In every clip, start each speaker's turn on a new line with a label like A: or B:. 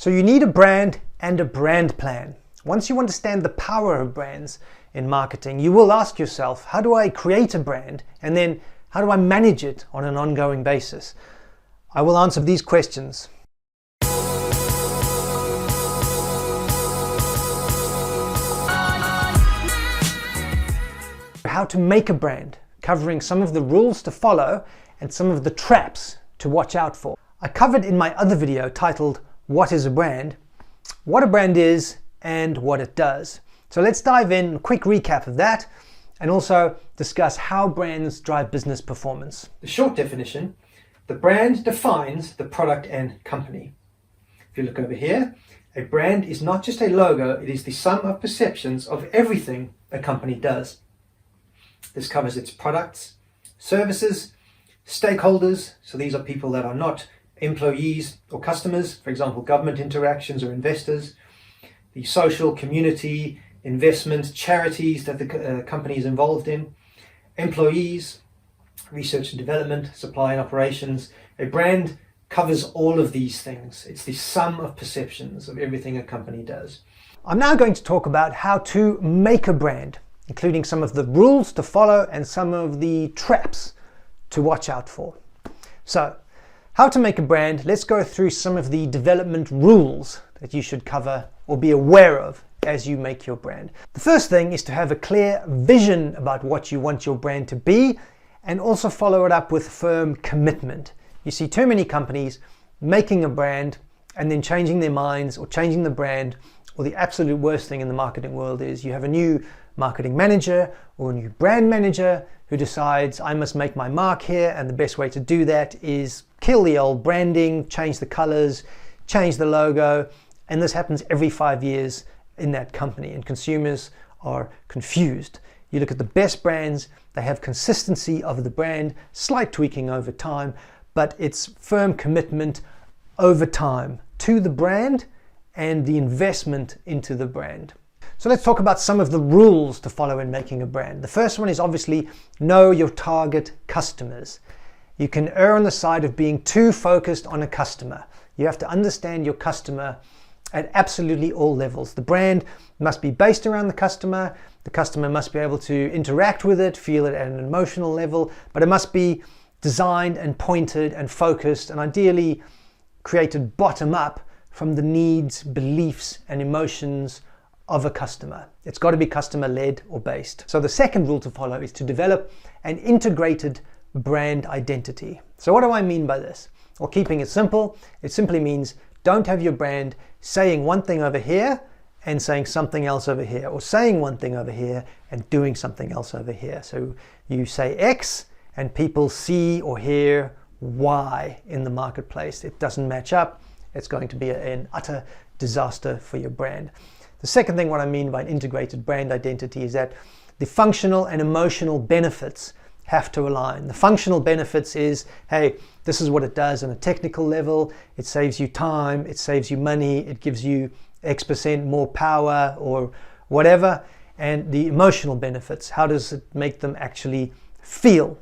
A: So you need a brand and a brand plan. Once you understand the power of brands in marketing, you will ask yourself, how do I create a brand? And then how do I manage it on an ongoing basis? I will answer these questions. How to make a brand, covering some of the rules to follow and some of the traps to watch out for. I covered in my other video titled What is a Brand? What a brand is and what it does. So let's dive in, a quick recap of that, and also discuss how brands drive business performance. The short definition: the brand defines the product and company. If you look over here, a brand is not just a logo, it is the sum of perceptions of everything a company does. This covers its products, services, stakeholders, so these are people that are not employees or customers, for example, government interactions or investors, the social, community, investment, charities that the company is involved in, employees, research and development, supply and operations. A brand covers all of these things. It's the sum of perceptions of everything a company does. I'm now going to talk about how to make a brand, including some of the rules to follow and some of the traps to watch out for. So, how to make a brand, let's go through some of the development rules that you should cover or be aware of as you make your brand. The first thing is to have a clear vision about what you want your brand to be, and also follow it up with firm commitment. You see too many companies making a brand and then changing their minds or changing the brand, or the absolute worst thing in the marketing world is you have a new marketing manager or a new brand manager who decides, I must make my mark here, and the best way to do that is kill the old branding, change the colors, change the logo, and this happens every 5 years in that company, and consumers are confused. You look at the best brands, they have consistency of the brand, slight tweaking over time, but it's firm commitment over time to the brand and the investment into the brand. So let's talk about some of the rules to follow in making a brand. The first one is obviously know your target customers. You can err on the side of being too focused on a customer. You have to understand your customer at absolutely all levels. The brand must be based around the customer must be able to interact with it, feel it at an emotional level, but it must be designed and pointed and focused and ideally created bottom up from the needs, beliefs and emotions of a customer. It's got to be customer led or based. So the second rule to follow is to develop an integrated brand identity. So what do I mean by this? Well, keeping it simple, it simply means don't have your brand saying one thing over here and saying something else over here, or saying one thing over here and doing something else over here. So you say X and people see or hear Y in the marketplace. It doesn't match up. It's going to be an utter disaster for your brand. The second thing, what I mean by an integrated brand identity, is that the functional and emotional benefits have to align. The functional benefits is, hey, this is what it does on a technical level. It saves you time, it saves you money, it gives you X% more power or whatever. And the emotional benefits, how does it make them actually feel?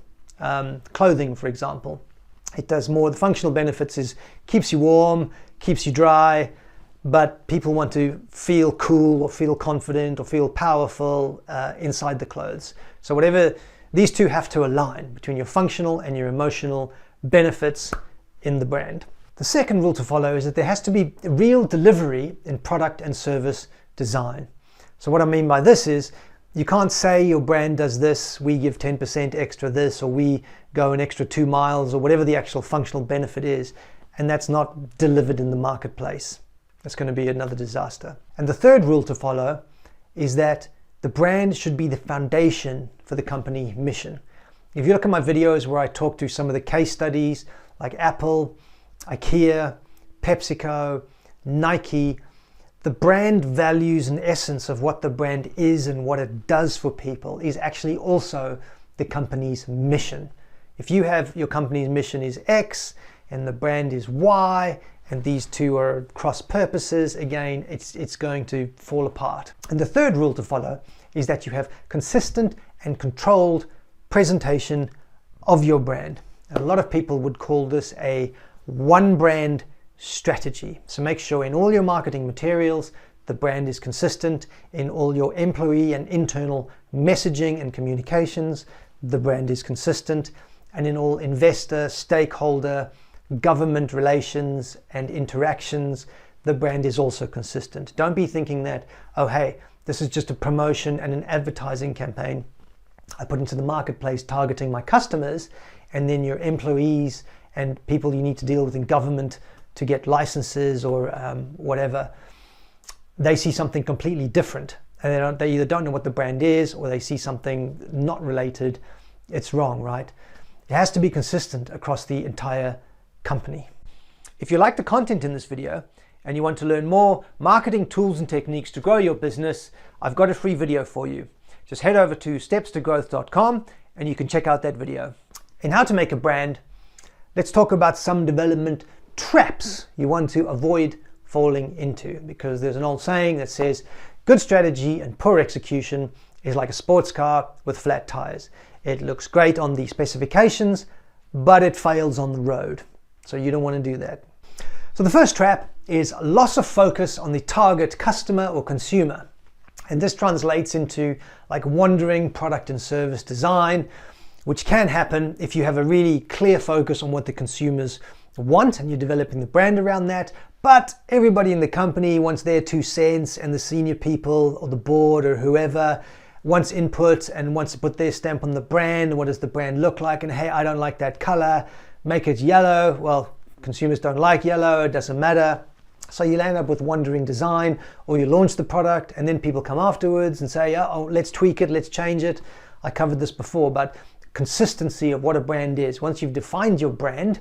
A: Clothing, for example. It does more. The functional benefits is keeps you warm, keeps you dry, but people want to feel cool or feel confident or feel powerful inside the clothes. So whatever, these two have to align between your functional and your emotional benefits in the brand. The second rule to follow is that there has to be real delivery in product and service design. So what I mean by this is, you can't say your brand does this, we give 10% extra this, or we go an extra 2 miles, or whatever the actual functional benefit is, and that's not delivered in the marketplace. That's going to be another disaster. And the third rule to follow is that the brand should be the foundation for the company mission. If you look at my videos where I talk to some of the case studies like Apple, IKEA, PepsiCo, Nike, the brand values and essence of what the brand is and what it does for people is actually also the company's mission. If you have your company's mission is X and the brand is Y, and these two are cross purposes, again, it's going to fall apart. And the third rule to follow is that you have consistent and controlled presentation of your brand. And a lot of people would call this a one brand strategy. So make sure in all your marketing materials, the brand is consistent. In all your employee and internal messaging and communications, the brand is consistent. And in all investor, stakeholder, government relations and interactions, the brand is also consistent. Don't be thinking that, oh, hey, this is just a promotion and an advertising campaign I put into the marketplace targeting my customers, and then your employees and people you need to deal with in government to get licenses or whatever, they see something completely different. And they either don't know what the brand is or they see something not related. It's wrong, right? It has to be consistent across the entire company. If you like the content in this video and you want to learn more marketing tools and techniques to grow your business, I've got a free video for you. Just head over to stepstogrowth.com and you can check out that video. In how to make a brand, let's talk about some development traps you want to avoid falling into, because there's an old saying that says good strategy and poor execution is like a sports car with flat tires. It looks great on the specifications, but it fails on the road. So you don't want to do that. So the first trap is loss of focus on the target customer or consumer. And this translates into like wandering product and service design, which can happen if you have a really clear focus on what the consumers want and you're developing the brand around that. But everybody in the company wants their 2 cents, and the senior people or the board or whoever wants input and wants to put their stamp on the brand. What does the brand look like? And hey, I don't like that color, make it yellow. Well, consumers don't like yellow, it doesn't matter. So you'll end up with wandering design, or you launch the product and then people come afterwards and say, oh, let's tweak it, let's change it. I covered this before, but consistency of what a brand is. Once you've defined your brand,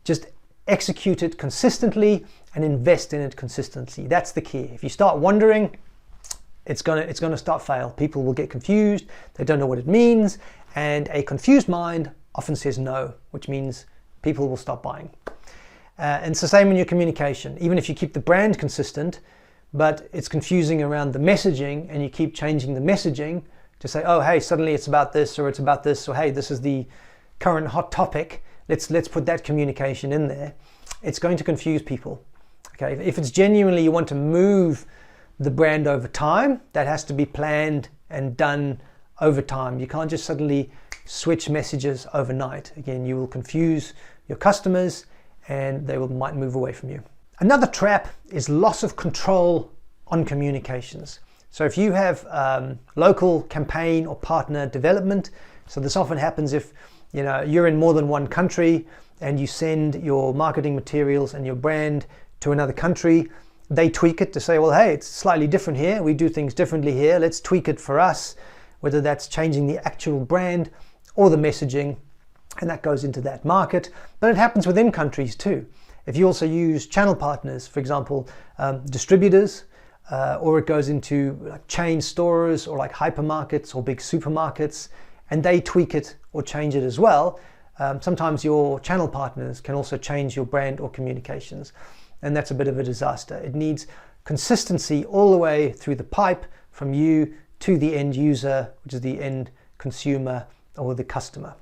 A: just execute it consistently and invest in it consistently. That's the key. If you start wandering, it's gonna start fail. People will get confused, they don't know what it means, and a confused mind often says no, which means people will stop buying. And it's the same in your communication. Even if you keep the brand consistent, but it's confusing around the messaging and you keep changing the messaging to say, oh, hey, suddenly it's about this or it's about this, or hey, this is the current hot topic. Let's put that communication in there. It's going to confuse people. Okay, if it's genuinely you want to move the brand over time, that has to be planned and done over time. You can't just suddenly switch messages overnight. Again, you will confuse your customers and they might move away from you. Another trap is loss of control on communications. So if you have local campaign or partner development, so this often happens if you're in more than one country and you send your marketing materials and your brand to another country, they tweak it to say, well, hey, it's slightly different here. We do things differently here. Let's tweak it for us, whether that's changing the actual brand or the messaging, and that goes into that market. But it happens within countries too. If you also use channel partners, for example, distributors, or it goes into like chain stores or like hypermarkets or big supermarkets, and they tweak it or change it as well. Sometimes your channel partners can also change your brand or communications, and that's a bit of a disaster. It needs consistency all the way through the pipe from you to the end user, which is the end consumer or the customer.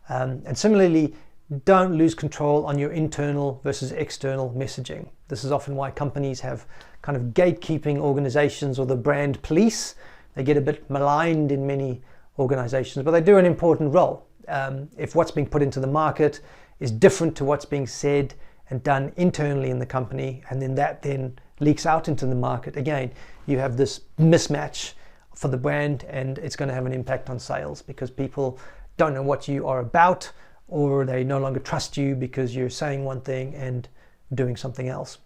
A: And similarly, don't lose control on your internal versus external messaging. This is often why companies have kind of gatekeeping organizations or the brand police. They get a bit maligned in many organizations, but they do an important role. If what's being put into the market is different to what's being said and done internally in the company, and then that then leaks out into the market, again, you have this mismatch for the brand, and it's going to have an impact on sales because people don't know what you are about, or they no longer trust you because you're saying one thing and doing something else.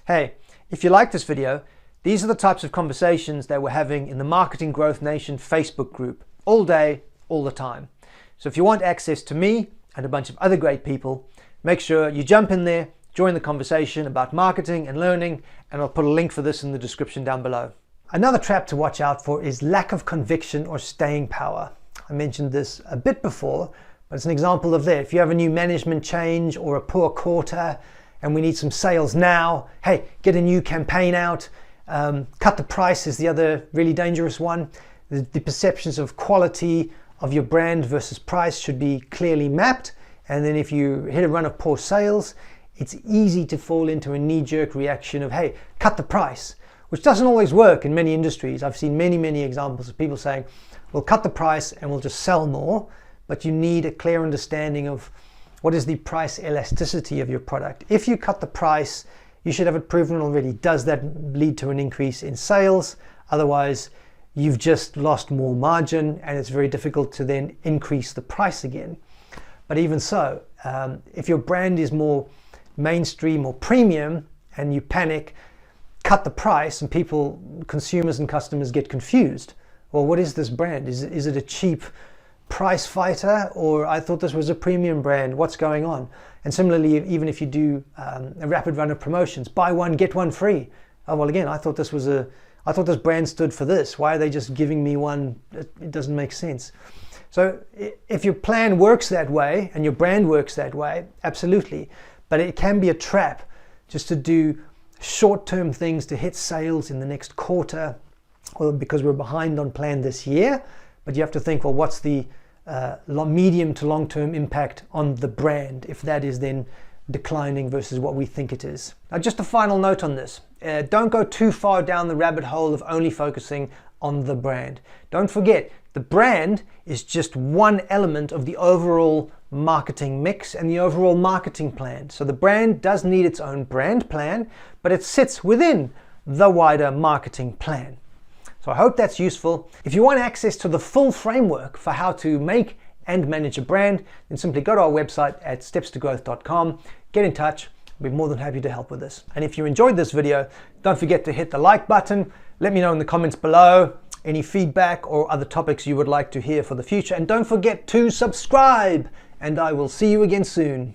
A: Hey, if you like this video, these are the types of conversations that we're having in the Marketing Growth Nation Facebook group all day, all the time. So if you want access to me and a bunch of other great people, make sure you jump in there, join the conversation about marketing and learning, and I'll put a link for this in the description down below. Another trap to watch out for is lack of conviction or staying power. I mentioned this a bit before, but it's an example of that. If you have a new management change or a poor quarter and we need some sales now, hey, get a new campaign out. Cut the price is the other really dangerous one. The perceptions of quality of your brand versus price should be clearly mapped. And then if you hit a run of poor sales, it's easy to fall into a knee-jerk reaction of, hey, cut the price, which doesn't always work in many industries. I've seen many examples of people saying, we'll cut the price and we'll just sell more, but you need a clear understanding of what is the price elasticity of your product. If you cut the price, you should have it proven already. Does that lead to an increase in sales? Otherwise, you've just lost more margin and it's very difficult to then increase the price again. But even so, if your brand is more mainstream or premium and you panic, cut the price, and people, consumers and customers, get confused. Well, what is this brand? Is it a cheap price fighter, or I thought this was a premium brand? What's going on? And similarly, even if you do a rapid run of promotions, buy one get one free. Oh well, again, I thought this brand stood for this. Why are they just giving me one? It doesn't make sense. So if your plan works that way and your brand works that way, absolutely. But it can be a trap just to do short-term things to hit sales in the next quarter, or because we're behind on plan this year. But you have to think, well, what's the medium to long-term impact on the brand if that is then declining versus what we think it is. Now, just a final note on this. Don't go too far down the rabbit hole of only focusing on the brand. Don't forget, the brand is just one element of the overall marketing mix and the overall marketing plan. So the brand does need its own brand plan, but it sits within the wider marketing plan. So I hope that's useful. If you want access to the full framework for how to make and manage a brand, then simply go to our website at stepstogrowth.com, get in touch. I'll be more than happy to help with this. And if you enjoyed this video, don't forget to hit the like button. Let me know in the comments below any feedback or other topics you would like to hear for the future. And don't forget to subscribe, and I will see you again soon.